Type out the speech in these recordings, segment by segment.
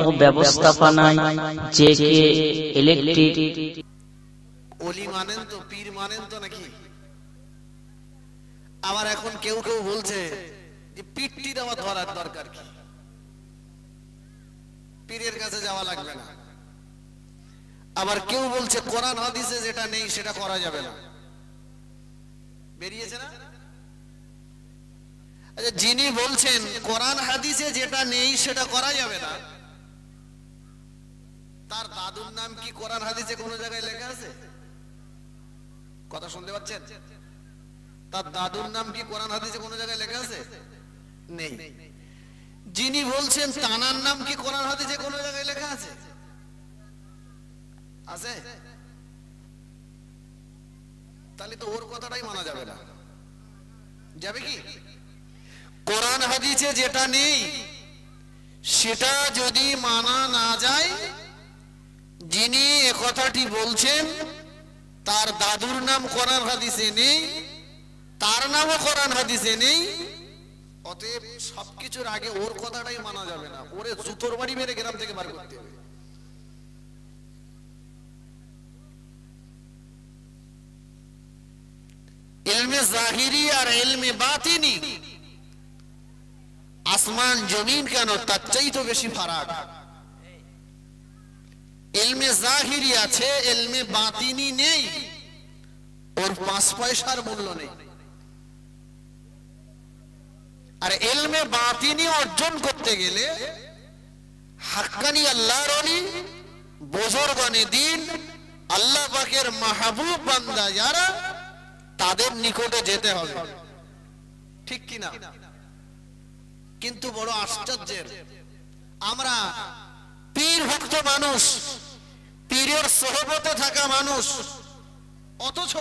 ও ব্যবস্থাপনায় যে কে ইলেকট্রিক। ওলি মানেন তো, পীর মানেন তো নাকি? আবার এখন কেউ কেউ বলছে যে পিঠটি দেওয়া ধরার দরকার কি, পীরের কাছে যাওয়া লাগবে না। আবার কেউ বলছে কোরআন হাদিসে যেটা নেই সেটা করা যাবে না। বেরিয়েছে না? আচ্ছা, যিনি বলছেন কোরআন হাদিসে যেটা নেই সেটা করা যাবে না, তার দাদুর নাম কি কোরআন হাদিসে কোনো জায়গায় লেখা আছে? কথা শুনতে পাচ্ছেন? তার দাদুর নাম কি কোরআন হাদিসে কোনো জায়গায় লেখা আছে? নেই। যিনি বলছেন তানার নাম কি কোরআন হাদিসে কোনো জায়গায় লেখা আছে? আছে? তাহলে তো ওর কথাটাই মানা যাবে না। যাবে কি? কোরআন হাদিসে যেটা নেই সেটা যদি মানা না যায়, যিনি এ কথাটি বলছেন তার দাদুর নাম কোরআন হাদিসে নেই, তার নামও কোরআন হাদিসে নেই, অতএব সবকিছুর আগে ওর কথাটাই মানা যাবে না। ওরে জুতোর বাড়ি মেরে গ্রাম থেকে বার করতে হবে। ইলমে জাহিরি আর ইলমে বাতিনি আসমান জমিন কেন, তার চাইতে বেশি ফারাক। ইলমে জাহিরি আছে, ইলমে বাতিনি নেই, ওর 5 পয়সার মূল্য নেই। আর ইলমে বাতিনি অর্জন করতে গেলে হাক্কানি আল্লাহর ওলি, বুজুর্গানে দ্বীন, আল্লাহ পাকের মাহবুব বান্দা যারা, তাদের নিকটে যেতে হবে। ঠিক কিনা? কিন্তু বড় আশ্চর্যের, আমরা পীর ভক্ত মানুষ, পীরের সোহবতে থাকা মানুষ, অথচ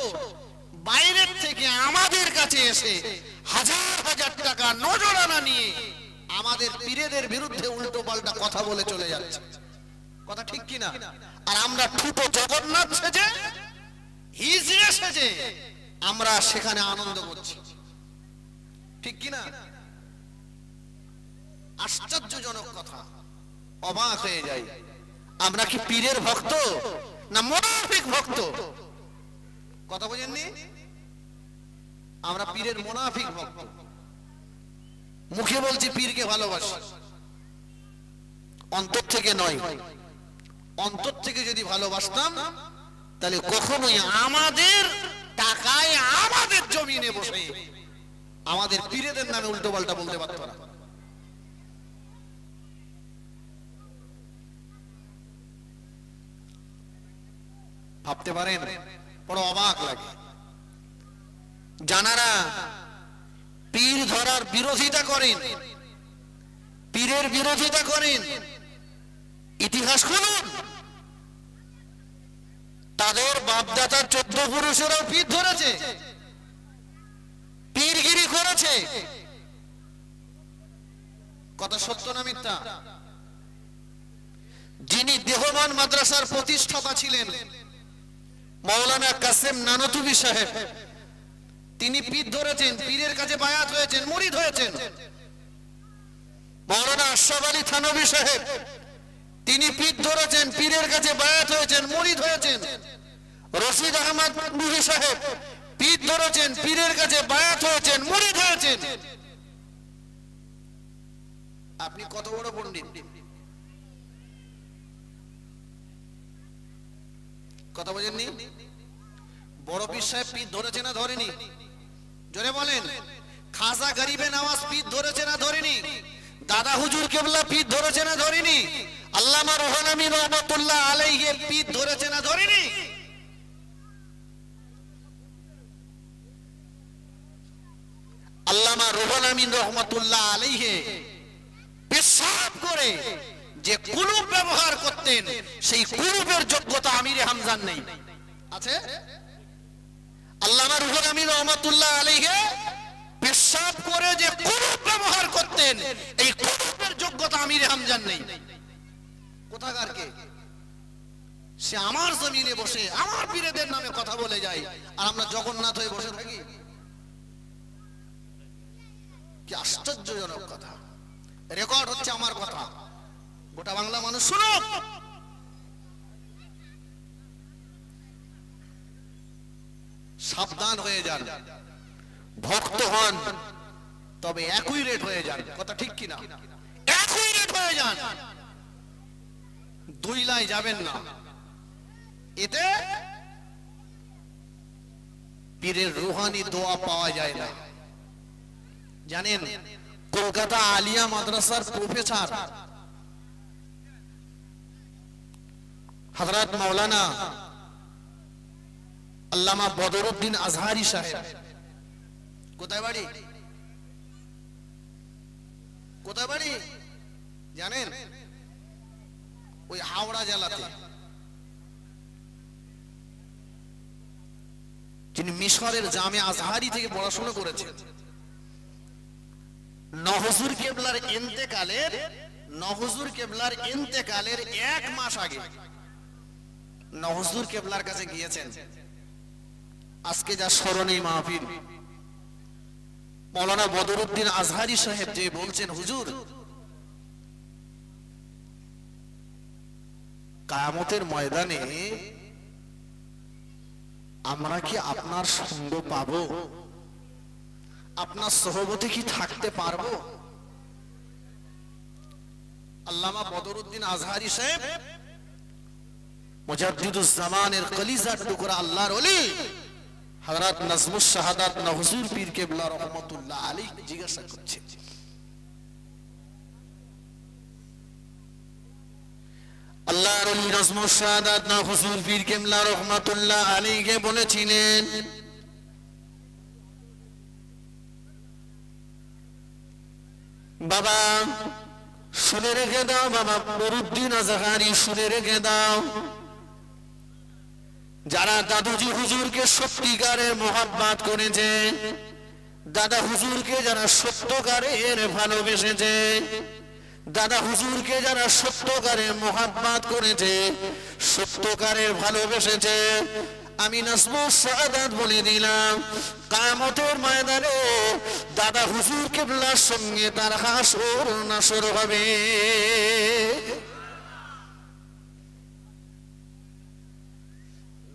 বাইরের থেকে আমাদের কাছে এসে হাজার হাজার টাকা নজরানা নিয়ে আমাদের পীরেদের বিরুদ্ধে উল্টো পাল্টা কথা বলে চলে যাচ্ছে। কথা ঠিক কিনা? আর আমরা ঠুটো জগন্নাথ সেজে, হিজড়ে সেজে আমরা সেখানে আনন্দ করছি। ঠিক কিনা? আশ্চর্যজনক কথা, অবাক হয়ে যাই। আমরা কি পীরের ভক্ত না মুনাফিক ভক্ত? কথা বোঝেননি? আমরা পীরের মুনাফিক ভক্ত। মুখে বলছি পীরকে ভালোবাসি, অন্তর থেকে নয়। অন্তর থেকে যদি ভালোবাসতাম তাহলে কখনোই আমাদের টাকায় আমাদের জমিনে বসে আমাদের পীরেদের নামে উল্টো পাল্টা বলতে পারতো না। ভাবতে পারেন? বড় অবাক লাগে। জানারা পীর ধরার বিরোধিতা করেন, পীরের বিরোধিতা করেন, ইতিহাস খুলুন। তাদের বাপদাতার 14 পুরুষেরাও পীর ধরেছে, পীরগিরি করেছে। কথা সত্য না মিথ্যা? যিনি দেহমান মাদ্রাসার প্রতিষ্ঠাতা ছিলেন মাওলানা কাসেম নানতুবি সাহেব, তিনি পীর ধরেছেন, পীরের কাছে বায়াত হয়েছেন, মুরিদ হয়েছেন। মাওলানা আশরাফ আলী থানভী সাহেব, তিনি পীর ধরেছেন, পীরের কাছে বায়াত হয়েছেন, মুরিদ হয়েছেন। রশিদ আহমদ নুহি সাহেব পীর ধরেছেন, পীরের কাছে বায়াত হয়েছেন, মুরিদ হয়েছেন। আপনি কত বড় পণ্ডিত? কথা বোঝেননি? বড় পীর সাহেব পীর ধরেছে না ধরেনি? জোরে বলেন। খাজা গরিবে নওয়াজ পীর ধরেছে না ধরেনি? দাদা হুজুর কেবলা পীর ধরেছে না ধরেনি? আল্লামা রুহুল আমিন রহমাতুল্লাহ আলাইহি পীর ধরেছে না ধরেনি? আল্লামা রুহুল আমিন রহমাতুল্লাহ আলাইহি পেশাব করে যে কুলুব ব্যবহার করতেন, সেই কুলুবের যোগ্যতা আমিরে হামজার নেই। আছে? আল্লামা রুহুল আমিন রহমাতুল্লাহ আলাইহি পেশাব করে যে কুলুব ব্যবহার করতেন, এই কুলুবের যোগ্যতা আমিরে হামজার নেই। কোথাকার কে? সে আমার জমিনে বসে আমার পীরেদের নামে কথা বলে যায়, আর আমরা জগন্নাথ হয়ে বসে থাকি। কি আশ্চর্যজনক কথা! রেকর্ড হচ্ছে আমার কথা, গোটা বাংলা মানুষ শুনুক, সাবধান হয়ে যান, ভক্ত হন, তবে একই রেট হয়ে যান। কথা ঠিক কিনা? একই রেট হয়ে যান, দুই লাই যাবেন না। এতে পীরের রুহানি দোয়া পাওয়া যায় না। জানেন, কলকাতা আলিয়া মাদ্রাসার প্রফেসর হযরত মাওলানা আল্লামা বদরউদ্দিন আজহারি সাহেব, কোথায় বাড়ি? কোথায় বাড়ি জানেন? ওই হাওড়া জেলাতে। যিনি মিশরের জামে আজহারি থেকে পড়াশোনা করেছেন। নহজুর কেবলার ইন্তেকালের 1 মাস আগে নহজুর কেবলার কাছে গিয়েছেন। আজকে যা স্মরণীয় মাহফিল, মাওলানা বদরউদ্দিন আজহারি সাহেব যে বলছেন, হুজুর কিয়ামতের ময়দানে আমরা কি আপনার সঙ্গ পাবো? আপনার সহবতে কি থাকতে পারবো? আল্লামা বদরউদ্দিন আজহারি সাহেব মুজাদ্দিদুজ জামানের কলিজার টুকরা আল্লাহর ওলি হযরত নাজমুশ শাহাদাত নহজুর পীর কেবলা রাহমাতুল্লাহ আলাইহি জিজ্ঞাসা করছেন, আল্লাহর ওলি নাজমুশ শাহাদাত নহজুর পীর কেবলা রাহমাতুল্লাহ আলাইহি বলেছিলেন, বাবা শুনে রেখে দাও, বাবা বদরউদ্দিন আজহারি শুনে রেখে দাও, যারা দাদুজি হুজুরকে সত্যিকারের মোহাব্বত করেছে, দাদা হুজুরকে যারা সত্যকারের ভালোবেসেছে, দাদা হুজুরকে যারা সত্যকারের মোহাব্বত করেছে, সত্যকারের ভালোবেসেছে, আমি নাজমুশ শাহাদাত বলে দিলাম, কিয়ামতের ময়দানে দাদা হুজুর কেবলার সঙ্গে তার হাসর নাসর হবে।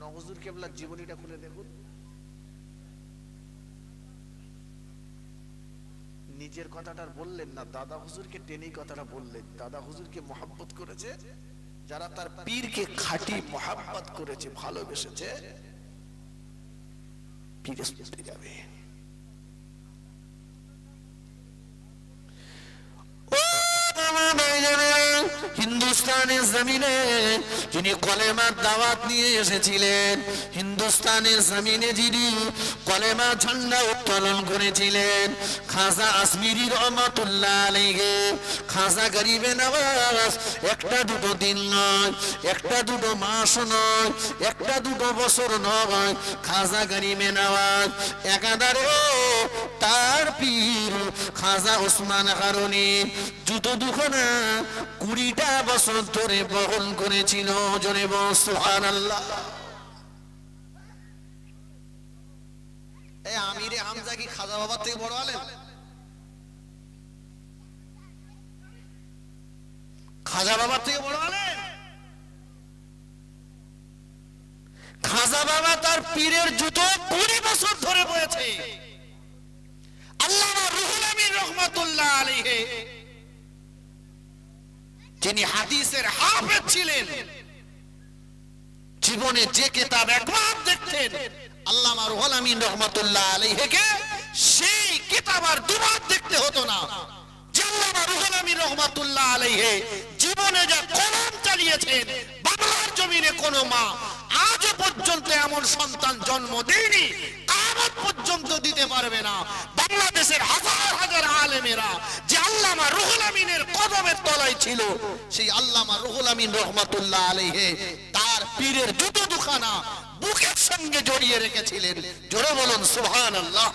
নহজুর কেবলার জীবনীটা খুলে দেখুন। নিজের কথাটা বললেন না, দাদা হুজুরকে টেনেই কথাটা বললেন। দাদা হুজুরকে মোহাব্বত করেছে যারা, তার পীরকে খাঁটি মোহাব্বত করেছে, ভালোবেসেছে, পীরের সাথে যাবে। হিন্দুস্তানের জমিনে যিনি কলেমার দাওয়াত নিয়ে এসেছিলেন, হিন্দুস্তানের জমিনে যিনি কলেমা ঝান্ডা উত্তোলন করেছিলেন, খাজা আজমিরি রহমাতুল্লাহ আলাইহি। খাজা গরিবে নওয়াজ একটা দুটো দিন নয়, একটা দুটো মাস নয়, একটা দুটো বছর নয়, খাজা গরিবে নওয়াজ একাধারে তার পীর খাজা ওসমান কারণী জুতো দুখানা 20টা বছর ধরে বহন করেছিল। জোরে বল সুবহানাল্লাহ। এই আমিরে হামজা কি খাজা বাবার থেকে বড় আলেম? খাজা বাবার থেকে বড় আলেম? খাজা বাবা তার পীরের জুতো 20 বছর ধরে বয়েছে। আল্লামা রুহুল আমিন রহমাতুল্লাহ আলাইহি যিনি হাদিসের হাফেজ ছিলেন, জীবনে যে কিতাব একবার দেখতেন আল্লামা রুহুল আমিন রহমাতুল্লাহ আলাইহিকে, সেই কিতাব আর দুবার দেখতে হতো না। আল্লামা রুহুল আমিন রহমাতুল্লাহ আলাইহি জীবনে যা কলম চালিয়েছেন, বাংলার জমিনে কোনো মা আজ পর্যন্ত এমন সন্তান জন্ম দেয়নি, কিয়ামত পর্যন্ত দিতে পারবে না। বাংলাদেশের হাজার হাজার আলেমেরা যে আল্লামা রুহুল আমিনের কদমের তলায় ছিল, সেই আল্লামা রুহুল আমিন রহমাতুল্লাহ আলাইহি তার পীরের জুতো দুখানা বুকের সঙ্গে জড়িয়ে রেখেছিলেন। জোরে বলুন সুবহানাল্লাহ।